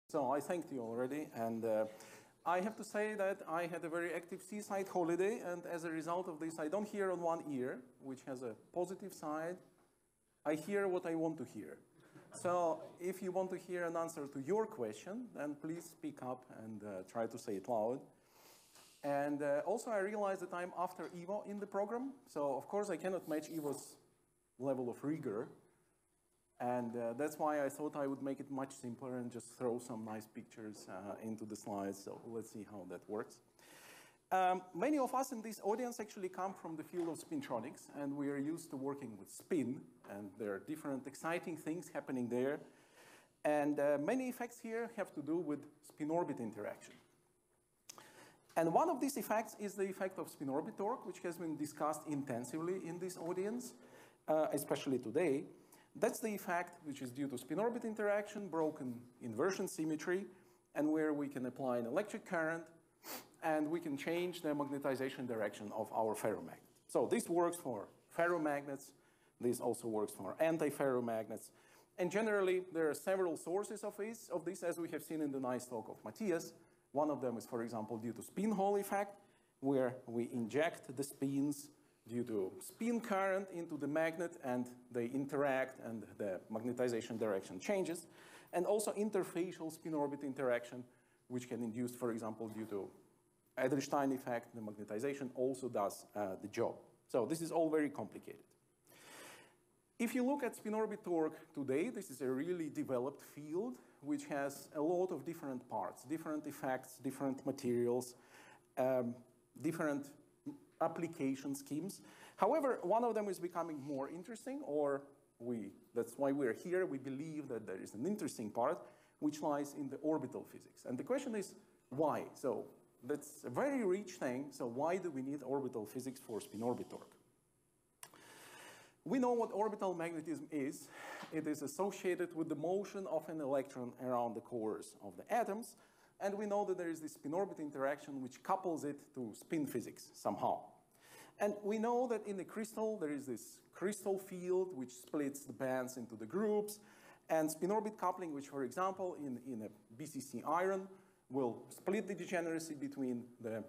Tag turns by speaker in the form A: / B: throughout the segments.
A: So I thanked you already, and I have to say that I had a very active seaside holiday, and as a result of this, I don't hear on one ear, which has a positive side. I hear what I want to hear. So if you want to hear an answer to your question, then please speak up and try to say it loud. And also I realized that I'm after Ivo in the program, so of course I cannot match Ivo's level of rigor. And that's why I thought I would make it much simpler and just throw some nice pictures into the slides. So let's see how that works. Many of us in this audience actually come from the field of spintronics, and we are used to working with spin, and there are different exciting things happening there. And many effects here have to do with spin-orbit interaction. And one of these effects is the effect of spin-orbit torque, which has been discussed intensively in this audience, especially today. That's the effect which is due to spin-orbit interaction, broken inversion symmetry, and where we can apply an electric current, and we can change the magnetization direction of our ferromagnet. So this works for ferromagnets. This also works for anti-ferromagnets. And generally, there are several sources of this, as we have seen in the nice talk of Matthias. One of them is, for example, due to spin Hall effect, where we inject the spins due to spin current into the magnet, and they interact, and the magnetization direction changes. And also interfacial spin-orbit interaction, which can induce, for example, due to Edelstein effect, the magnetization also does the job. So this is all very complicated. If you look at spin-orbit torque today, this is a really developed field, which has a lot of different parts, different effects, different materials, different application schemes. However, one of them is becoming more interesting, or that's why we're here. We believe that there is an interesting part which lies in the orbital physics. And the question is, why? So that's a very rich thing. So why do we need orbital physics for spin-orbit torque? We know what orbital magnetism is. It is associated with the motion of an electron around the cores of the atoms. And we know that there is this spin-orbit interaction which couples it to spin physics somehow. And we know that in the crystal, there is this crystal field which splits the bands into the groups. And spin-orbit coupling, which, for example, in a BCC iron, will split the degeneracy between the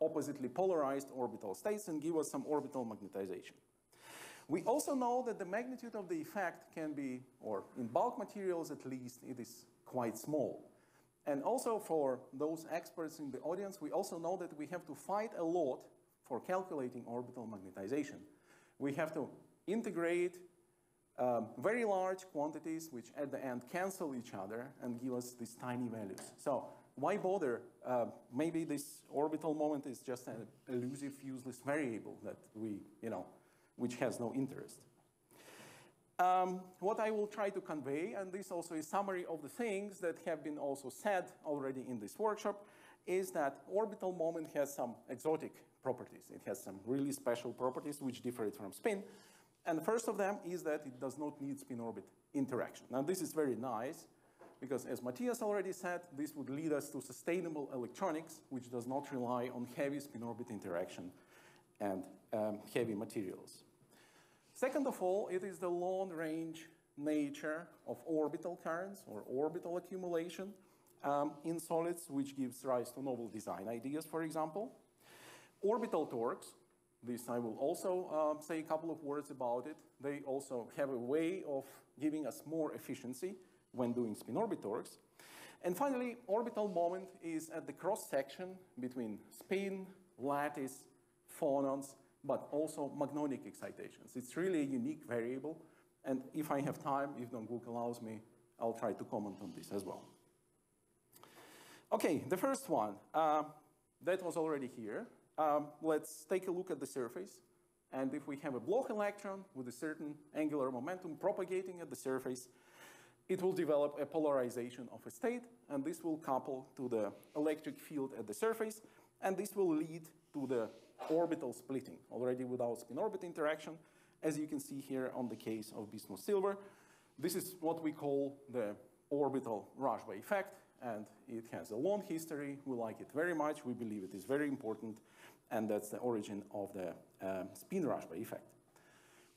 A: oppositely polarized orbital states and give us some orbital magnetization. We also know that the magnitude of the effect can be, or in bulk materials at least, it is quite small. And also for those experts in the audience, we also know that we have to fight a lot for calculating orbital magnetization. We have to integrate very large quantities which at the end cancel each other and give us these tiny values. So why bother? Maybe this orbital moment is just an elusive, useless variable that which has no interest. What I will try to convey, and this also is a summary of the things that have been also said already in this workshop, is that orbital moment has some exotic properties. It has some really special properties which differ it from spin. And the first of them is that it does not need spin-orbit interaction. Now this is very nice, because as Matthias already said, this would lead us to sustainable electronics, which does not rely on heavy spin-orbit interaction and heavy materials. Second of all, it is the long-range nature of orbital currents or orbital accumulation in solids, which gives rise to novel design ideas, for example. Orbital torques, this I will also say a couple of words about it. They also have a way of giving us more efficiency when doing spin-orbit torques. And finally, orbital moment is at the cross-section between spin, lattice, phonons, but also magnonic excitations. It's really a unique variable, and if I have time, if the book allows me, I'll try to comment on this as well. Okay, the first one, that was already here. Let's take a look at the surface, and if we have a Bloch electron with a certain angular momentum propagating at the surface, it will develop a polarization of a state, and this will couple to the electric field at the surface, and this will lead to the orbital splitting, already without spin-orbit interaction, as you can see here on the case of bismuth silver. This is what we call the orbital Rashba effect, and it has a long history. We like it very much. We believe it is very important, and that's the origin of the spin Rashba effect.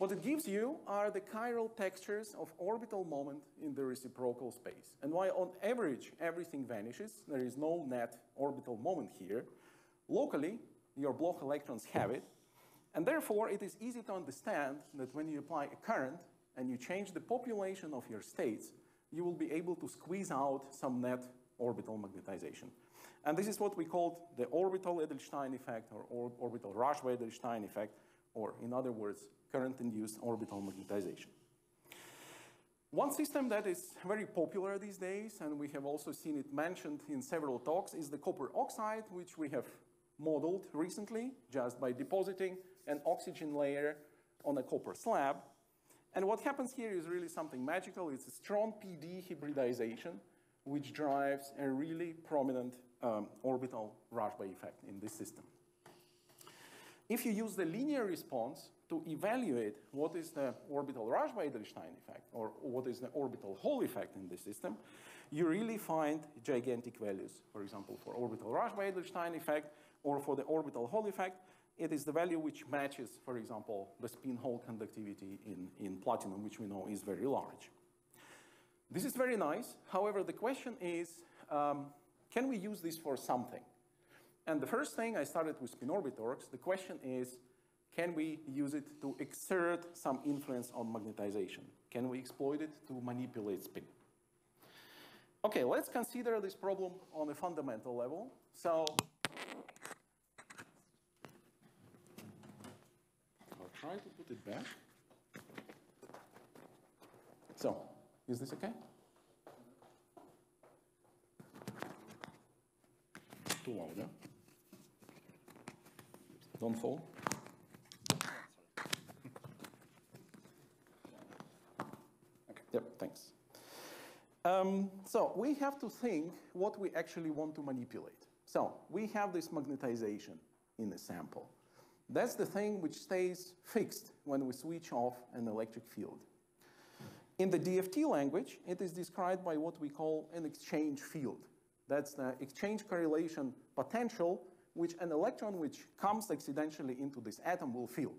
A: What it gives you are the chiral textures of orbital moment in the reciprocal space. And while on average everything vanishes, there is no net orbital moment here, locally your Bloch electrons have it, and therefore it is easy to understand that when you apply a current and you change the population of your states, you will be able to squeeze out some net orbital magnetization. And this is what we called the orbital Edelstein effect or orbital Rashba Edelstein effect, or in other words, current-induced orbital magnetization. One system that is very popular these days, and we have also seen it mentioned in several talks, is the copper oxide, which we have modeled recently just by depositing an oxygen layer on a copper slab. And what happens here is really something magical. It's a strong PD hybridization, which drives a really prominent orbital Rashba effect in this system. If you use the linear response to evaluate what is the orbital Rashba Edelstein effect or what is the orbital Hall effect in this system, you really find gigantic values. For example, for orbital Rashba Edelstein effect or for the orbital Hall effect, it is the value which matches, for example, the spin-hole conductivity in platinum, which we know is very large. This is very nice. However, the question is, can we use this for something? And the first thing, I started with spin orbit torques. The question is, can we use it to exert some influence on magnetization? Can we exploit it to manipulate spin? Okay, let's consider this problem on a fundamental level. So I'll try to put it back. So, is this okay? Too loud, yeah? Don't fall. Okay. Yep, thanks. So we have to think what we actually want to manipulate. So we have this magnetization in a sample. That's the thing which stays fixed when we switch off an electric field. In the DFT language, it is described by what we call an exchange field. That's the exchange correlation potential which an electron which comes accidentally into this atom will feel.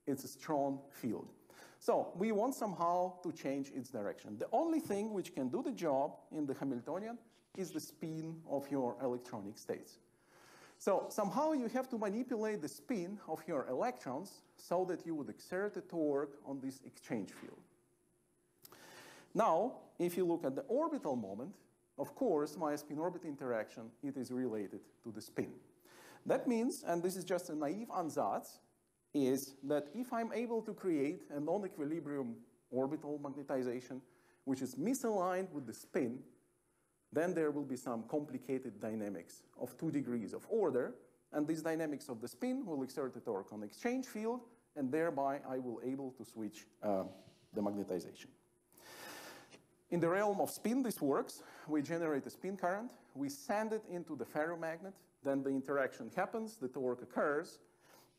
A: It's a strong field. So we want somehow to change its direction. The only thing which can do the job in the Hamiltonian is the spin of your electronic states. So somehow you have to manipulate the spin of your electrons so that you would exert a torque on this exchange field. Now, if you look at the orbital moment, of course, my spin-orbit interaction, it is related to the spin. That means, and this is just a naive ansatz, is that if I'm able to create a non-equilibrium orbital magnetization, which is misaligned with the spin, then there will be some complicated dynamics of 2 degrees of order, and these dynamics of the spin will exert a torque on the exchange field, and thereby I will able to switch the magnetization. In the realm of spin, this works. We generate a spin current, we send it into the ferromagnet, then the interaction happens, the torque occurs,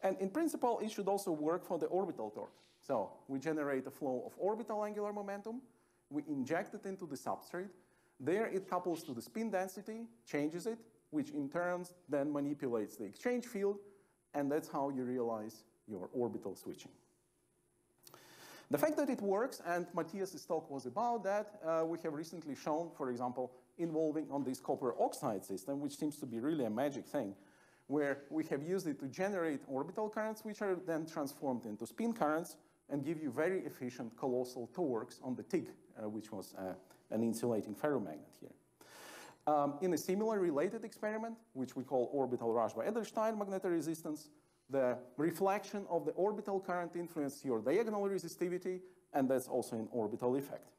A: and in principle, it should also work for the orbital torque. So we generate a flow of orbital angular momentum, we inject it into the substrate, there it couples to the spin density, changes it, which in turn then manipulates the exchange field, and that's how you realize your orbital switching. The fact that it works, and Matthias' talk was about that, we have recently shown, for example, involving on this copper oxide system, which seems to be really a magic thing, where we have used it to generate orbital currents, which are then transformed into spin currents and give you very efficient colossal torques on the TIG, which was an insulating ferromagnet here. In a similar related experiment, which we call orbital Rashba Edelstein magnetoresistance, the reflection of the orbital current influences your diagonal resistivity, and that's also an orbital effect.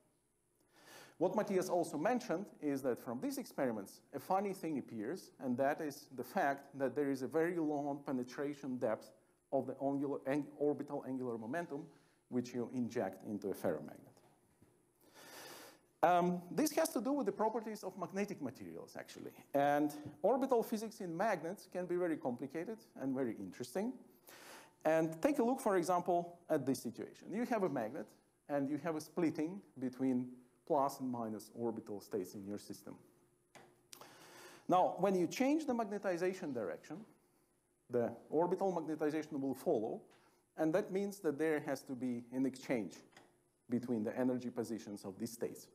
A: What Matthias also mentioned is that from these experiments, a funny thing appears, and that is the fact that there is a very long penetration depth of the orbital angular momentum, which you inject into a ferromagnet. This has to do with the properties of magnetic materials, actually. And orbital physics in magnets can be very complicated and very interesting. And take a look, for example, at this situation. You have a magnet, and you have a splitting between plus and minus orbital states in your system. Now, when you change the magnetization direction, the orbital magnetization will follow, and that means that there has to be an exchange between the energy positions of these states.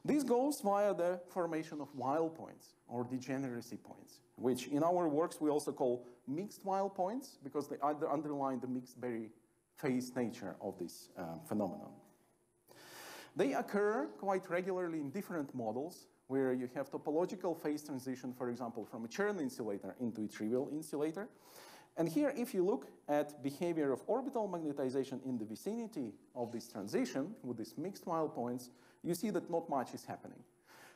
A: This goes via the formation of Weil points or degeneracy points, which in our works we also call mixed Weil points because they underline the mixed Berry phase nature of this phenomenon. They occur quite regularly in different models where you have topological phase transition, for example, from a Chern insulator into a trivial insulator. And here, if you look at behavior of orbital magnetization in the vicinity of this transition with these mixed Weil points, you see that not much is happening.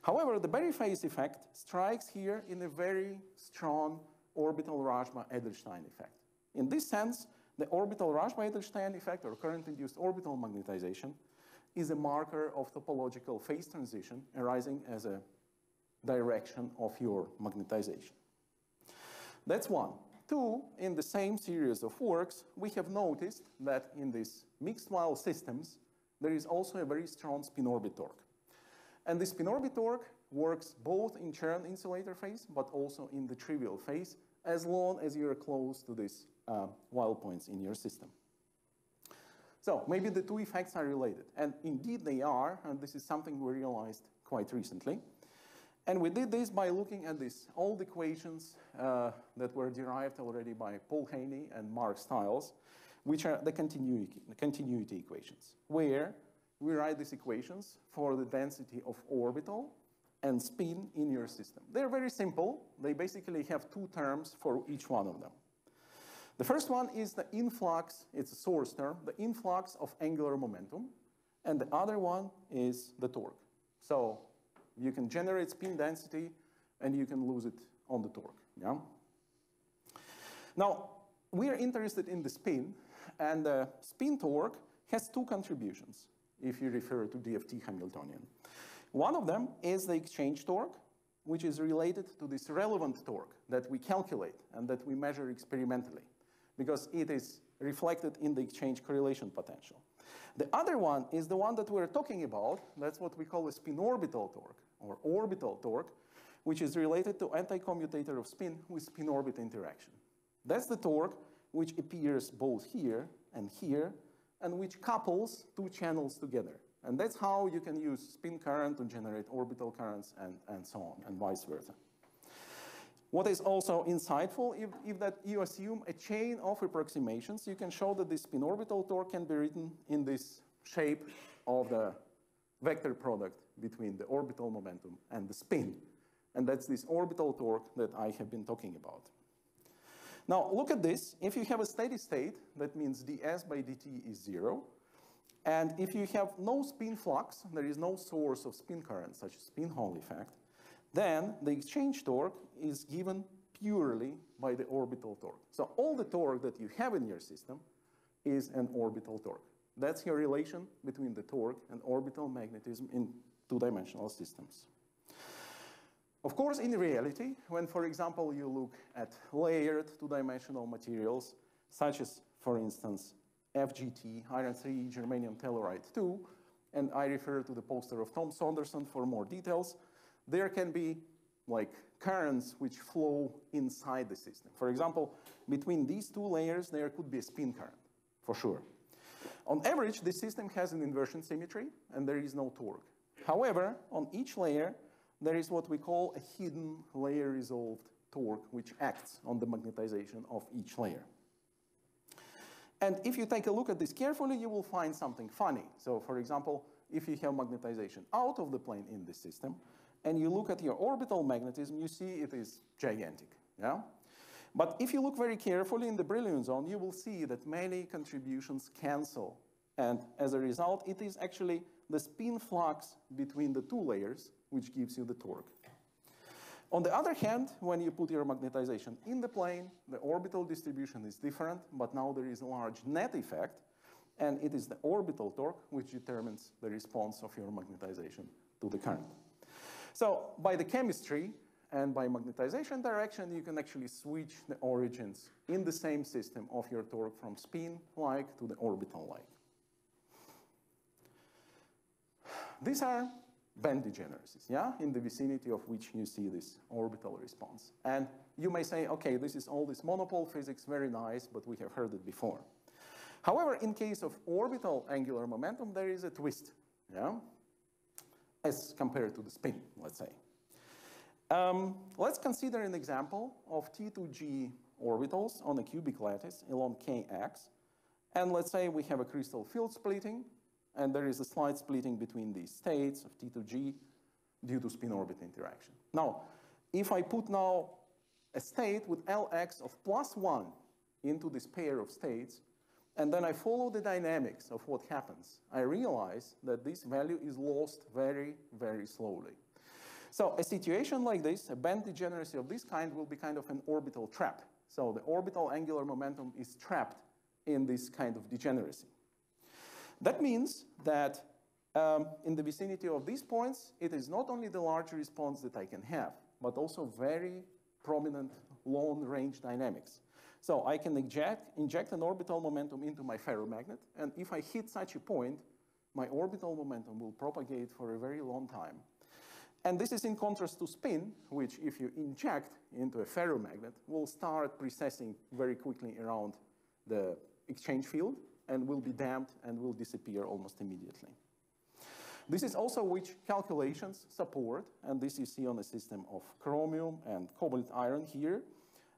A: However, the Berry phase effect strikes here in a very strong orbital Rashba-Edelstein effect. In this sense, the orbital Rashba-Edelstein effect, or current-induced orbital magnetization, is a marker of topological phase transition arising as a direction of your magnetization. That's one. Two, in the same series of works, we have noticed that in these mixed Weil systems, there is also a very strong spin-orbit torque. And the spin-orbit torque works both in Chern insulator phase, but also in the trivial phase, as long as you're close to these Weil points in your system. So maybe the two effects are related, and indeed they are, and this is something we realized quite recently. And we did this by looking at these old equations that were derived already by Paul Haney and Mark Stiles, which are the continuity equations, where we write these equations for the density of orbital and spin in your system. They're very simple. They basically have two terms for each one of them. The first one is the influx, it's a source term, the influx of angular momentum, and the other one is the torque. So you can generate spin density and you can lose it on the torque, yeah? Now, we are interested in the spin, and the spin torque has two contributions, if you refer to DFT Hamiltonian. One of them is the exchange torque, which is related to this relevant torque that we calculate and that we measure experimentally, because it is reflected in the exchange correlation potential. The other one is the one that we're talking about. That's what we call a spin-orbital torque, or orbital torque, which is related to anti-commutator of spin with spin-orbit interaction. That's the torque which appears both here, and which couples two channels together. And that's how you can use spin current to generate orbital currents and so on, and vice versa. What is also insightful, if that you assume a chain of approximations, you can show that the spin-orbital torque can be written in this shape of the vector product between the orbital momentum and the spin. And that's this orbital torque that I have been talking about. Now, look at this. If you have a steady state, that means ds by dt is 0. And if you have no spin flux, there is no source of spin current, such as spin Hall effect, then the exchange torque is given purely by the orbital torque. So all the torque that you have in your system is an orbital torque. That's your relation between the torque and orbital magnetism in two-dimensional systems. Of course, in reality, when, for example, you look at layered two-dimensional materials, such as, for instance, FGT, iron 3, germanium telluride 2, and I refer to the poster of Tom Saunderson for more details, there can be like currents which flow inside the system. For example, between these two layers, there could be a spin current, for sure. On average, the system has an inversion symmetry, and there is no torque. However, on each layer, there is what we call a hidden layer-resolved torque, which acts on the magnetization of each layer. And if you take a look at this carefully, you will find something funny. So, for example, if you have magnetization out of the plane in this system, and you look at your orbital magnetism, you see it is gigantic, yeah? But if you look very carefully in the Brillouin zone, you will see that many contributions cancel. And as a result, it is actually the spin flux between the two layers which gives you the torque. On the other hand, when you put your magnetization in the plane, the orbital distribution is different, but now there is a large net effect, and it is the orbital torque which determines the response of your magnetization to the current. So by the chemistry and by magnetization direction, you can actually switch the origins in the same system of your torque from spin-like to the orbital-like. These are band degeneracies, yeah, in the vicinity of which you see this orbital response. And you may say, okay, this is all this monopole physics, very nice, but we have heard it before. However, in case of orbital angular momentum, there is a twist, yeah, as compared to the spin, let's say. Let's consider an example of T2G orbitals on a cubic lattice along kx. And let's say we have a crystal field splitting, and there is a slight splitting between these states of T2G due to spin-orbit interaction. Now, if I put now a state with Lx of +1 into this pair of states, and then I follow the dynamics of what happens, I realize that this value is lost very, very slowly. So a situation like this, a band degeneracy of this kind, will be kind of an orbital trap. So the orbital angular momentum is trapped in this kind of degeneracy. That means that in the vicinity of these points, it is not only the large response that I can have, but also very prominent long-range dynamics. So I can inject an orbital momentum into my ferromagnet, and if I hit such a point, my orbital momentum will propagate for a very long time. And this is in contrast to spin, which if you inject into a ferromagnet, will start precessing very quickly around the exchange field and will be damped and will disappear almost immediately. This is also which calculations support, and this you see on a system of chromium and cobalt iron here,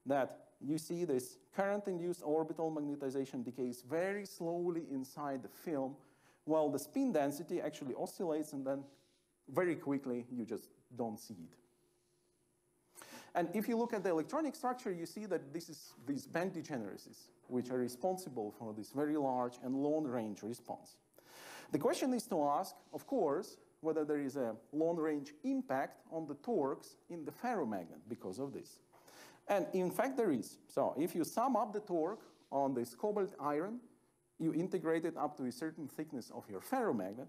A: that you see this current-induced orbital magnetization decays very slowly inside the film, while the spin density actually oscillates, and then very quickly you just don't see it. And if you look at the electronic structure, you see that these band degeneracies, which are responsible for this very large and long-range response. The question is to ask, of course, whether there is a long-range impact on the torques in the ferromagnet because of this. And in fact, there is. So if you sum up the torque on this cobalt iron, you integrate it up to a certain thickness of your ferromagnet,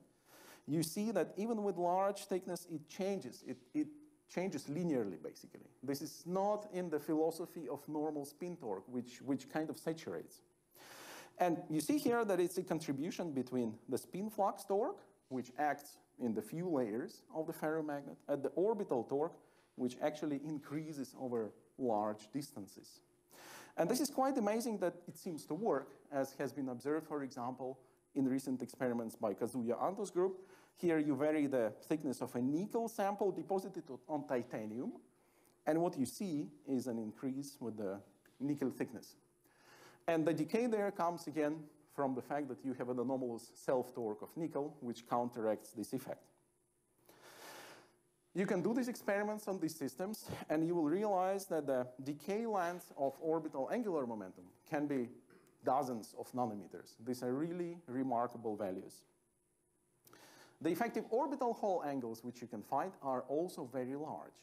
A: you see that even with large thickness, it changes. It changes linearly, basically. This is not in the philosophy of normal spin torque, which kind of saturates. And you see here that it's a contribution between the spin flux torque, which acts in the few layers of the ferromagnet, and the orbital torque, which actually increases over large distances. And this is quite amazing that it seems to work, as has been observed, for example, in recent experiments by Kazuya Anto's group. Here you vary the thickness of a nickel sample deposited on titanium, and what you see is an increase with the nickel thickness. And the decay there comes again from the fact that you have an anomalous self-torque of nickel, which counteracts this effect. You can do these experiments on these systems, and you will realize that the decay length of orbital angular momentum can be dozens of nanometers. These are really remarkable values. The effective orbital Hall angles which you can find are also very large.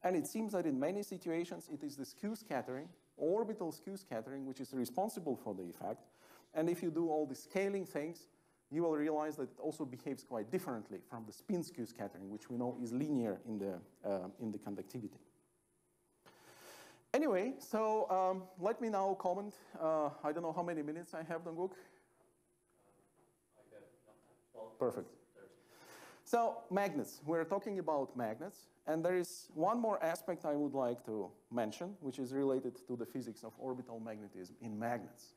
A: And it seems that in many situations it is the skew scattering, orbital skew scattering, which is responsible for the effect. And if you do all the scaling things, you will realize that it also behaves quite differently from the spin skew scattering, which we know is linear in the conductivity. Anyway, so let me now comment. I don't know how many minutes I have, Donguk. Perfect. So magnets, we're talking about magnets, and there is one more aspect I would like to mention, which is related to the physics of orbital magnetism in magnets.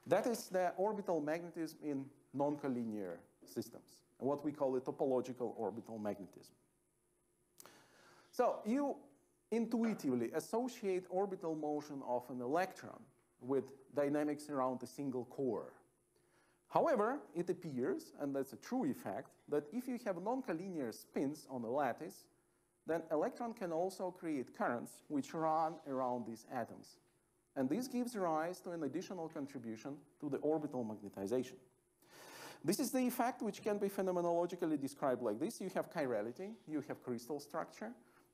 A: That is the orbital magnetism in non-collinear systems, what we call a topological orbital magnetism. So you intuitively associate orbital motion of an electron with dynamics around a single core. However, it appears, and that's a true effect, that if you have non-collinear spins on a lattice, then electron can also create currents which run around these atoms. And this gives rise to an additional contribution to the orbital magnetization. This is the effect which can be phenomenologically described like this. You have chirality, you have crystal structure,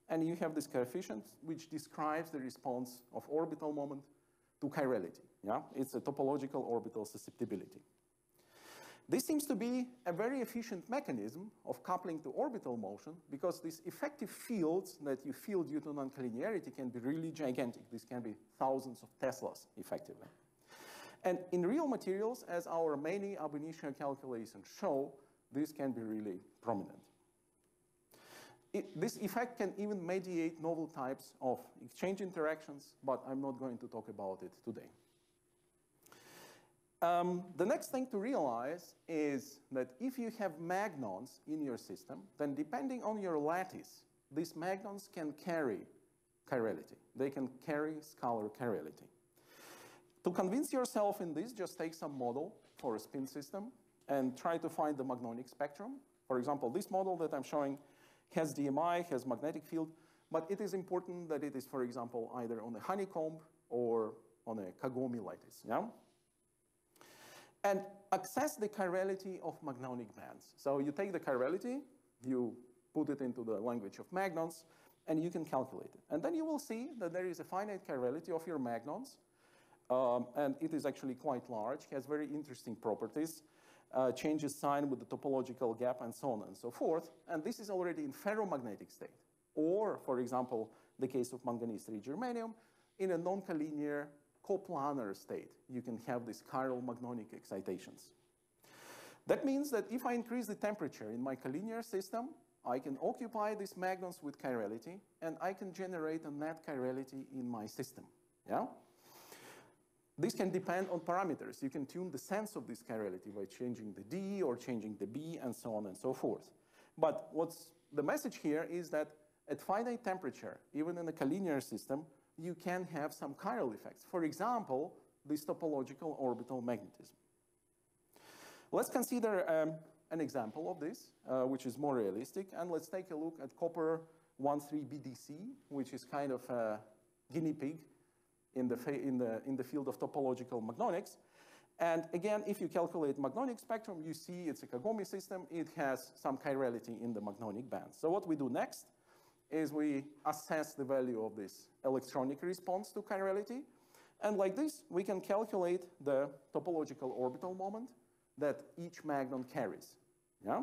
A: and you have this coefficient which describes the response of orbital moment to chirality. Yeah? It's a topological orbital susceptibility. This seems to be a very efficient mechanism of coupling to orbital motion, because these effective fields that you feel due to noncollinearity can be really gigantic. This can be thousands of Teslas, effectively. And in real materials, as our many ab initio calculations show, this can be really prominent. This effect can even mediate novel types of exchange interactions, but I'm not going to talk about it today. The next thing to realize is that if you have magnons in your system, then depending on your lattice, these magnons can carry chirality. They can carry scalar chirality. To convince yourself in this, just take some model for a spin system and try to find the magnonic spectrum. For example, this model that I'm showing has DMI, has magnetic field, but it is important that it is, for example, either on a honeycomb or on a Kagome lattice. Yeah? And access the chirality of magnonic bands. So you take the chirality, you put it into the language of magnons, and you can calculate it. And then you will see that there is a finite chirality of your magnons, and it is actually quite large, has very interesting properties, changes sign with the topological gap, and so on and so forth. And this is already in ferromagnetic state. Or, for example, the case of manganese-3 germanium, in a non-collinear coplanar state, you can have these chiral magnonic excitations. That means that if I increase the temperature in my collinear system, I can occupy these magnons with chirality, and I can generate a net chirality in my system. Yeah? This can depend on parameters. You can tune the sense of this chirality by changing the D or changing the B, and so on and so forth. But what's the message here is that at finite temperature, even in a collinear system, you can have some chiral effects. For example, this topological orbital magnetism. Let's consider an example of this, which is more realistic, and let's take a look at copper 13 BDC, which is kind of a guinea pig in the field of topological magnonics. And again, if you calculate magnonic spectrum, you see it's a Kagome system. It has some chirality in the magnonic bands. So what we do next is we assess the value of this electronic response to chirality. And like this, we can calculate the topological orbital moment that each magnon carries. Yeah?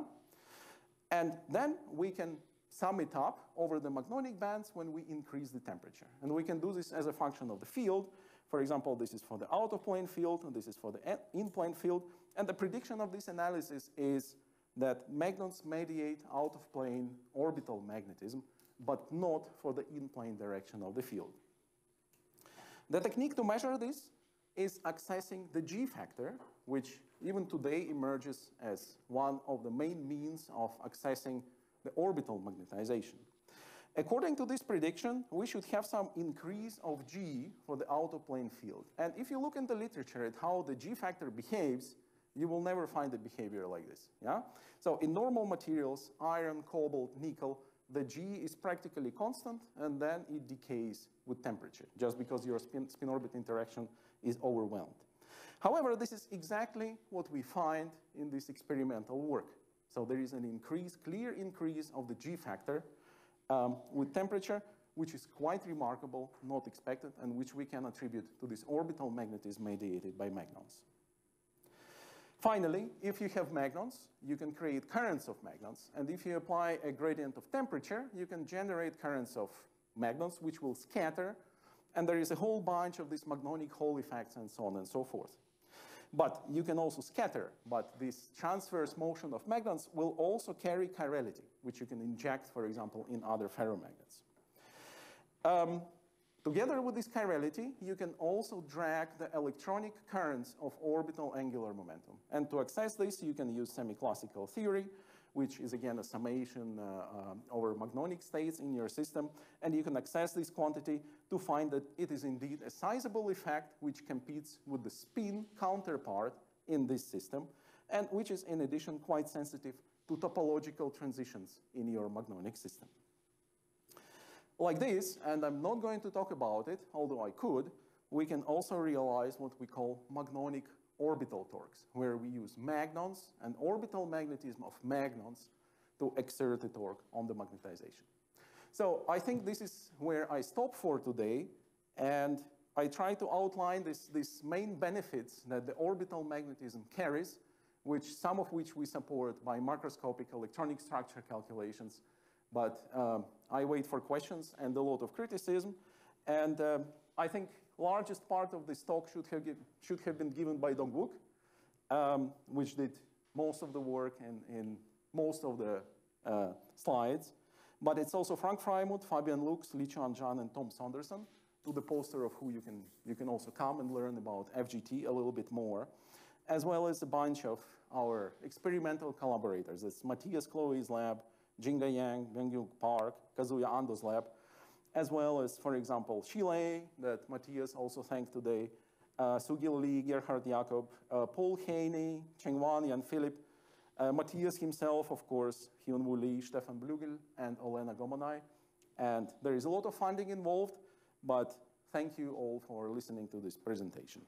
A: And then we can sum it up over the magnonic bands when we increase the temperature. And we can do this as a function of the field. For example, this is for the out-of-plane field, and this is for the in-plane field. And the prediction of this analysis is that magnons mediate out-of-plane orbital magnetism, but not for the in-plane direction of the field. The technique to measure this is accessing the G factor, which even today emerges as one of the main means of accessing the orbital magnetization. According to this prediction, we should have some increase of G for the out-of-plane field. And if you look in the literature at how the G factor behaves, you will never find a behavior like this. Yeah? So in normal materials, iron, cobalt, nickel, the G is practically constant, and then it decays with temperature, just because your spin-orbit interaction is overwhelmed. However, this is exactly what we find in this experimental work. So there is an increase, clear increase of the G factor with temperature, which is quite remarkable, not expected, and which we can attribute to this orbital magnetism mediated by magnons. Finally, if you have magnons, you can create currents of magnons. And if you apply a gradient of temperature, you can generate currents of magnons, which will scatter. And there is a whole bunch of these magnonic Hall effects and so on and so forth. But you can also scatter. But this transverse motion of magnons will also carry chirality, which you can inject, for example, in other ferromagnets. Together with this chirality, you can also drag the electronic currents of orbital angular momentum. And to access this, you can use semi-classical theory, which is again a summation over magnonic states in your system. And you can access this quantity to find that it is indeed a sizable effect which competes with the spin counterpart in this system, and which is in addition quite sensitive to topological transitions in your magnonic system. Like this, and I'm not going to talk about it, although I could, we can also realize what we call magnonic orbital torques, where we use magnons and orbital magnetism of magnons to exert a torque on the magnetization. So I think this is where I stop for today, and I try to outline these main benefits that the orbital magnetism carries, some of which we support by macroscopic electronic structure calculations. But I wait for questions and a lot of criticism. And I think largest part of this talk should have been given by Dongwook, which did most of the work in most of the slides. But it's also Frank Freimuth, Fabian Lux, Lichuan Zhan, and Tom Saunderson, to the poster of who you can also come and learn about FGT a little bit more. as well as a bunch of our experimental collaborators. That's Matthias Chloe's lab, Jinga Yang, Byung-Hyuk Park, Kazuya Ando's lab, as well as, for example, Chile, that Matthias also thanked today, Sugil Lee, Gerhard Jakob, Paul Haney, Chengwan, Jan Philipp, Matthias himself, of course, Hyun-Woo Lee, Stefan Blugel, and Olena Gomonai. And there is a lot of funding involved, but thank you all for listening to this presentation.